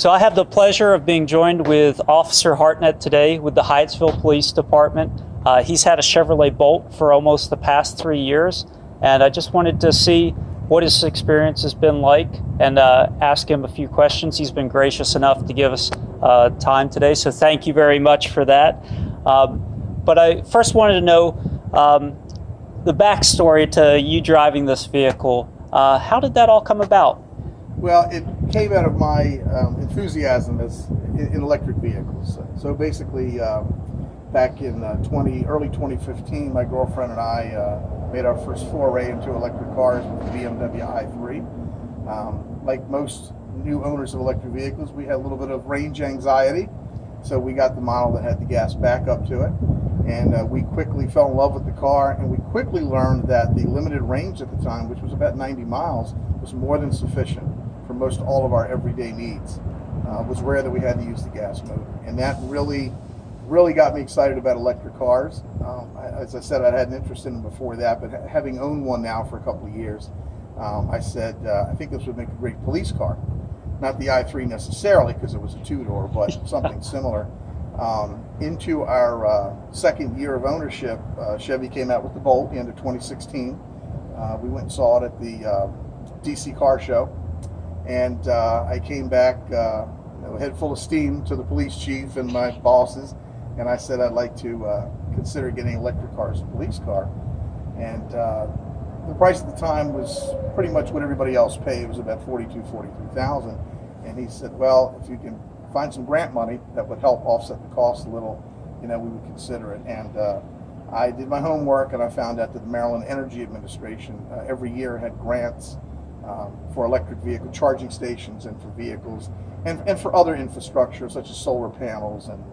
So I have the pleasure of being joined with Officer Hartnett today with the Hyattsville Police Department. He's had a Chevrolet Bolt for almost the past 3 years, and I just wanted to see what his experience has been like and ask him a few questions. He's been gracious enough to give us time today, so thank you very much for that. But I first wanted to know the backstory to you driving this vehicle. How did that all come about? Well, it came out of my enthusiasm in electric vehicles. So basically, back in early 2015, my girlfriend and I made our first foray into electric cars with the BMW i3. Like most new owners of electric vehicles, we had a little bit of range anxiety, so we got the model that had the gas backup to it. And we quickly fell in love with the car, and we quickly learned that the limited range at the time, which was about 90 miles, was more than sufficient for most all of our everyday needs. It was rare that we had to use the gas motor, and that really got me excited about electric cars. As I said, I'd had an interest in them before that, but having owned one now for a couple of years, I said, I think this would make a great police car. Not the i3 necessarily, because it was a two-door, but something similar. Into our second year of ownership, Chevy came out with the Bolt, the end of 2016. We went and saw it at the DC car show, and I came back head full of steam to the police chief and my bosses, and I said I'd like to consider getting an electric car as a police car. And the price at the time was pretty much what everybody else paid. It was about $43,000. And he said, well, if you can find some grant money that would help offset the cost a little, we would consider it. And I did my homework, and I found out that the Maryland Energy Administration every year had grants for electric vehicle charging stations and for vehicles and for other infrastructure such as solar panels and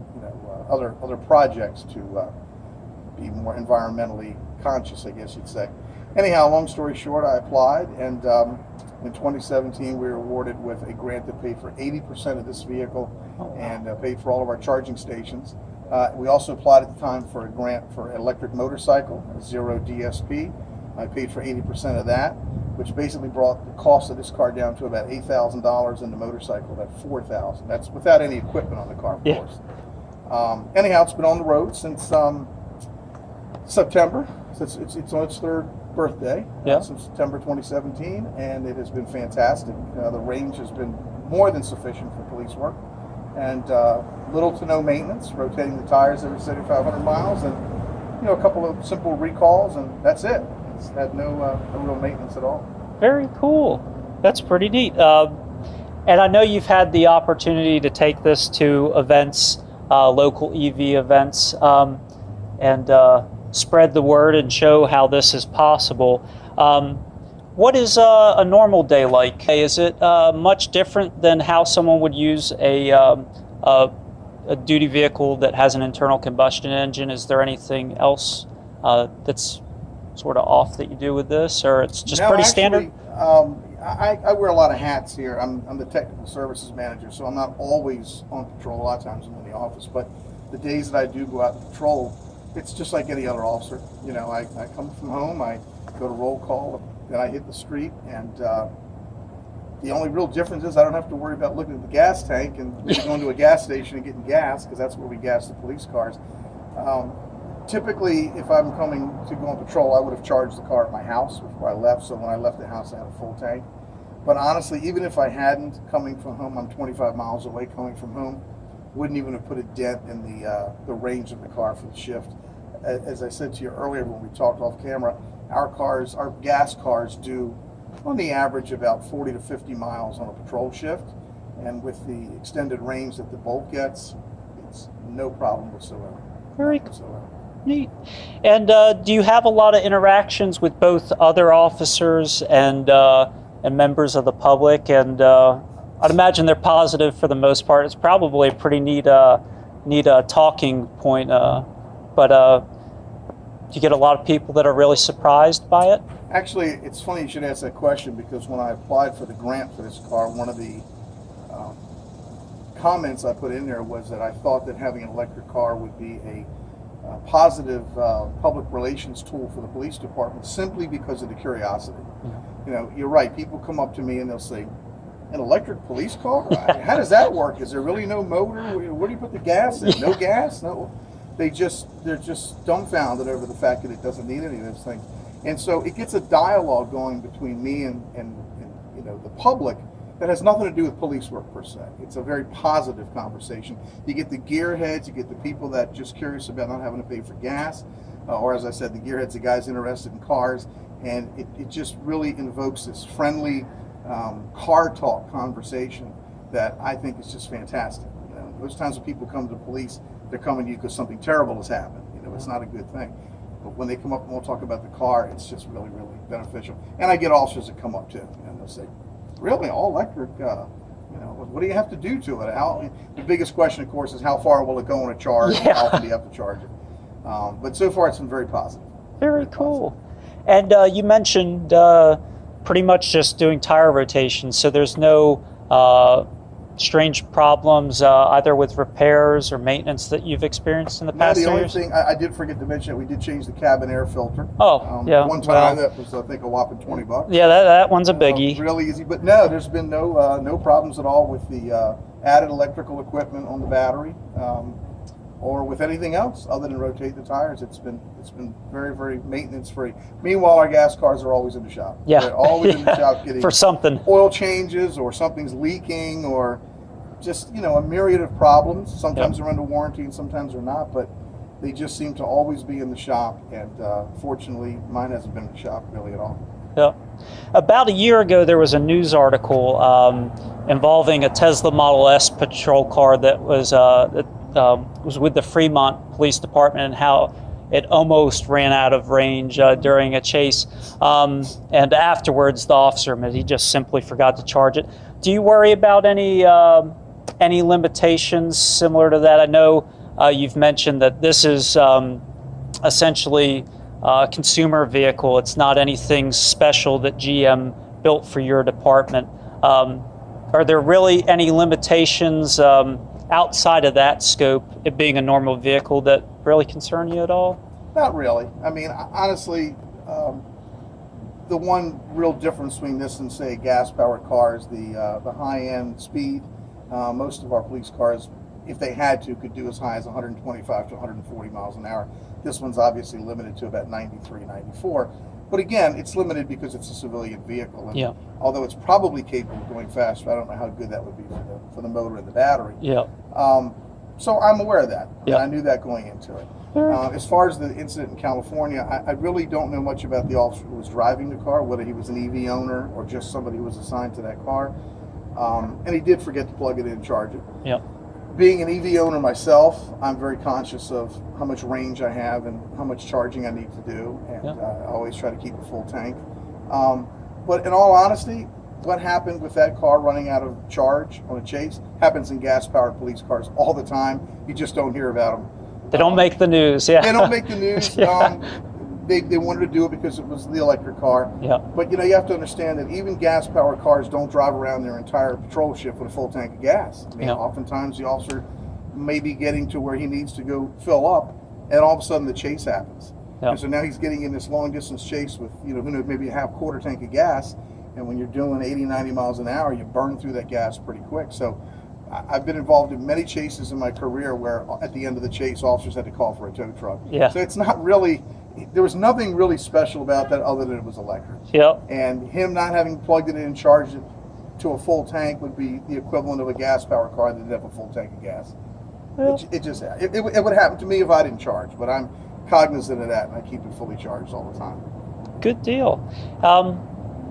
other projects to be more environmentally conscious, I guess you'd say. Anyhow, long story short, I applied, and in 2017 we were awarded with a grant that paid for 80% of this vehicle and paid for all of our charging stations. We also applied at the time for a grant for an electric motorcycle, a zero DSP. I paid for 80% of that, which basically brought the cost of this car down to about $8,000 and the motorcycle at $4,000. That's without any equipment on the car, of course. Anyhow, it's been on the road since September. It's on its third birthday, since September 2017, and it has been fantastic. The range has been more than sufficient for police work, and little to no maintenance, rotating the tires every 7,500 miles, and a couple of simple recalls, and that's it. It's had no real maintenance at all. Very cool. That's pretty neat. And I know you've had the opportunity to take this to events, local EV events, and spread the word and show how this is possible. What is a normal day like? Is it much different than how someone would use a duty vehicle that has an internal combustion engine? Is there anything else that's sort of off that you do with this, or it's just pretty standard? I wear a lot of hats here. I'm the technical services manager, so I'm not always on patrol. A lot of times I'm in the office, but the days that I do go out to patrol, it's just like any other officer. I come from home, I go to roll call, then I hit the street, and the only real difference is I don't have to worry about looking at the gas tank and going to a gas station and getting gas, because that's where we gas the police cars. Typically, if I'm coming to go on patrol, I would have charged the car at my house before I left, so when I left the house I had a full tank. But honestly, even if I hadn't, coming from home, I'm 25 miles away coming from home, wouldn't even have put a dent in the range of the car for the shift. As I said to you earlier when we talked off camera, our gas cars do on the average about 40 to 50 miles on a patrol shift, and with the extended range that the Bolt gets, it's no problem whatsoever. Very neat. And do you have a lot of interactions with both other officers and members of the public? And I'd imagine they're positive for the most part. It's probably a pretty neat talking point. But do you get a lot of people that are really surprised by it? Actually, it's funny you should ask that question, because when I applied for the grant for this car, one of the comments I put in there was that I thought that having an electric car would be a positive public relations tool for the police department, simply because of the curiosity. You're right. People come up to me and they'll say, an electric police car? How does that work? Is there really no motor? Where do you put the gas in? No gas? No. They're just dumbfounded over the fact that it doesn't need any of those things. And so it gets a dialogue going between me and the public that has nothing to do with police work per se. It's a very positive conversation. You get the gearheads, you get the people that just curious about not having to pay for gas, or as I said, the gearheads, the guys interested in cars, and it just really invokes this friendly car talk conversation that I think is just fantastic. Most times when people come to the police, they're coming to you because something terrible has happened. It's not a good thing. But when they come up and we'll talk about the car, it's just really, really beneficial. And I get officers that come up too, and they'll say, "Really, all electric? What do you have to do to it?" The biggest question, of course, is how far will it go on a charge? Yeah. How often do you have to charge it? But so far, it's been very positive. Very cool. And you mentioned pretty much just doing tire rotations, so there's no strange problems either with repairs or maintenance that you've experienced in the past The only years? thing I did forget to mention, we did change the cabin air filter. Oh, yeah. One time that was, I think, a whopping $20. Yeah, that one's a biggie. Really easy, but no, there's been no problems at all with the added electrical equipment on the battery, or with anything else other than rotate the tires. It's been very, very maintenance free. Meanwhile, our gas cars are always in the shop. Yeah, they're always in the shop getting for something, oil changes, or something's leaking, or just a myriad of problems. Sometimes they're under warranty and sometimes they're not, but they just seem to always be in the shop, and fortunately mine hasn't been in the shop really at all. Yeah. About a year ago there was a news article involving a Tesla Model S patrol car that was with the Fremont Police Department, and how it almost ran out of range during a chase, and afterwards the officer admitted he just simply forgot to charge it. Do you worry about any limitations similar to that? I know you've mentioned that this is essentially a consumer vehicle. It's not anything special that GM built for your department. Are there really any limitations outside of that scope, it being a normal vehicle, that really concern you at all? Not really. I mean, honestly, the one real difference between this and, say, a gas-powered car is the high-end speed. Most of our police cars, if they had to, could do as high as 125 to 140 miles an hour. This one's obviously limited to about 93, 94. But again, it's limited because it's a civilian vehicle. And although it's probably capable of going faster, I don't know how good that would be for the motor and the battery. Yeah. So I'm aware of that. Yeah. And I knew that going into it. As far as the incident in California, I really don't know much about the officer who was driving the car, whether he was an EV owner or just somebody who was assigned to that car. And he did forget to plug it in and charge it. Yeah. Being an EV owner myself, I'm very conscious of how much range I have and how much charging I need to do, and I always try to keep a full tank. But in all honesty, what happened with that car running out of charge on a chase happens in gas-powered police cars all the time. You just don't hear about them. They don't make the news. Yeah. They don't make the news. They wanted to do it because it was the electric car. Yeah. But you have to understand that even gas-powered cars don't drive around their entire patrol shift with a full tank of gas. I mean, oftentimes the officer may be getting to where he needs to go fill up, and all of a sudden the chase happens. And so now he's getting in this long-distance chase with, who knows, maybe a half-quarter tank of gas, and when you're doing 80, 90 miles an hour, you burn through that gas pretty quick. So I've been involved in many chases in my career where at the end of the chase, officers had to call for a tow truck. Yeah. So it's not really, there was nothing really special about that other than it was electric. Yep. And him not having plugged it in and charged it to a full tank would be the equivalent of a gas-powered car that didn't have a full tank of gas. It would happen to me if I didn't charge, but I'm cognizant of that, and I keep it fully charged all the time. Good deal.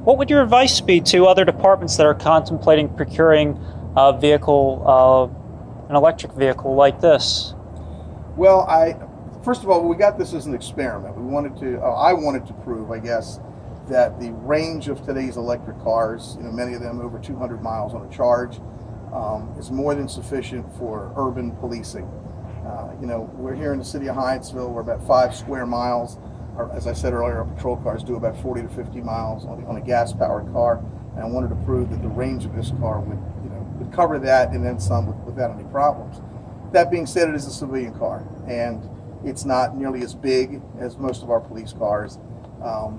What would your advice be to other departments that are contemplating procuring a vehicle, an electric vehicle like this? Well, first of all, we got this as an experiment. I wanted to prove, I guess, that the range of today's electric cars, many of them over 200 miles on a charge, is more than sufficient for urban policing. We're here in the city of Hyattsville. We're about 5 square miles. As I said earlier, our patrol cars do about 40 to 50 miles on a gas-powered car, and I wanted to prove that the range of this car would cover that and then some without any problems. That being said, it is a civilian car, and it's not nearly as big as most of our police cars.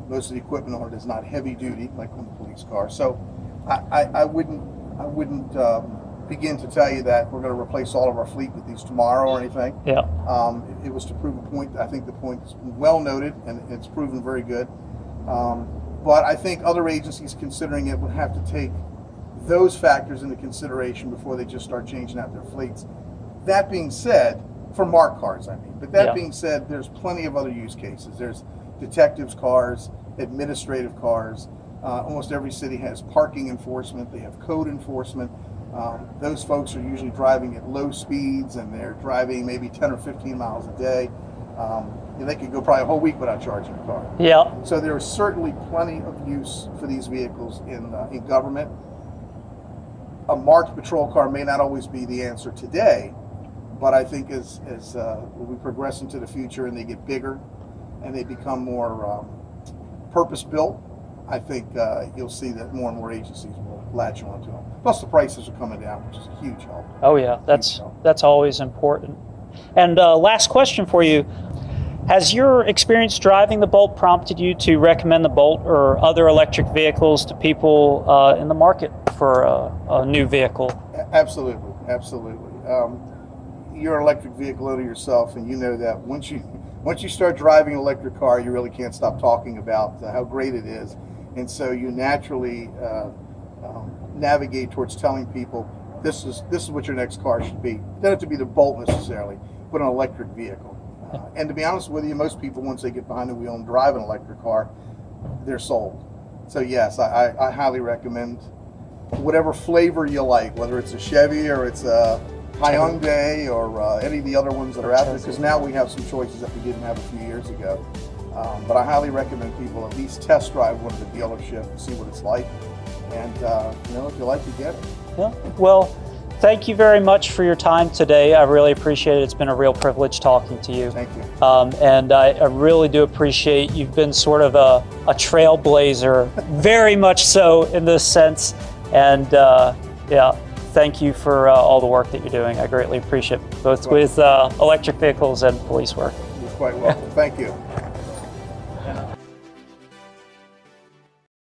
Most of the equipment on it is not heavy duty like on the police car. So I I wouldn't begin to tell you that we're going to replace all of our fleet with these tomorrow or anything. Yeah. It was to prove a point. I think the point is well noted, and it's proven very good. But I think other agencies considering it would have to take those factors into consideration before they just start changing out their fleets. That being said, for marked cars, I mean, but that being said, there's plenty of other use cases. There's detectives' cars, administrative cars. Almost every city has parking enforcement. They have code enforcement. Those folks are usually driving at low speeds, and they're driving maybe 10 or 15 miles a day. They could go probably a whole week without charging a car. Yeah. So there is certainly plenty of use for these vehicles in government. A marked patrol car may not always be the answer today, but I think as we progress into the future and they get bigger and they become more purpose-built, I think you'll see that more and more agencies will latch onto them. Plus the prices are coming down, which is a huge help. Oh yeah, that's always important. And last question for you. Has your experience driving the Bolt prompted you to recommend the Bolt or other electric vehicles to people in the market for a new vehicle? Absolutely, absolutely. You're an electric vehicle owner yourself, and you know that once you start driving an electric car, you really can't stop talking about how great it is, and so you naturally navigate towards telling people this is what your next car should be. It doesn't have to be the Bolt necessarily, but an electric vehicle. And to be honest with you, most people, once they get behind the wheel and drive an electric car, they're sold. So yes, I highly recommend whatever flavor you like, whether it's a Chevy or it's a Hyundai or any of the other ones that are out there, because now we have some choices that we didn't have a few years ago. But I highly recommend people at least test drive one at the dealership and see what it's like. And if you like it, get it. Yeah. Well, thank you very much for your time today. I really appreciate it. It's been a real privilege talking to you. Thank you. And I really do appreciate you've been sort of a trailblazer, very much so in this sense. And thank you for all the work that you're doing. I greatly appreciate it, both with electric vehicles and police work. You're quite welcome. Thank you.